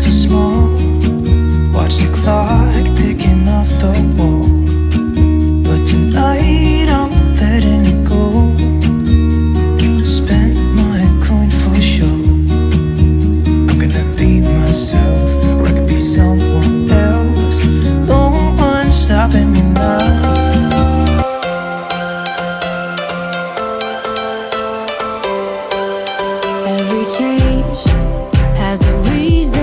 so small. Watch the clock ticking off the wall. But tonight I'm letting it go. Spend my coin for sure. I'm gonna be myself, or I could be someone else. No one's stopping me now. Every change has a reason.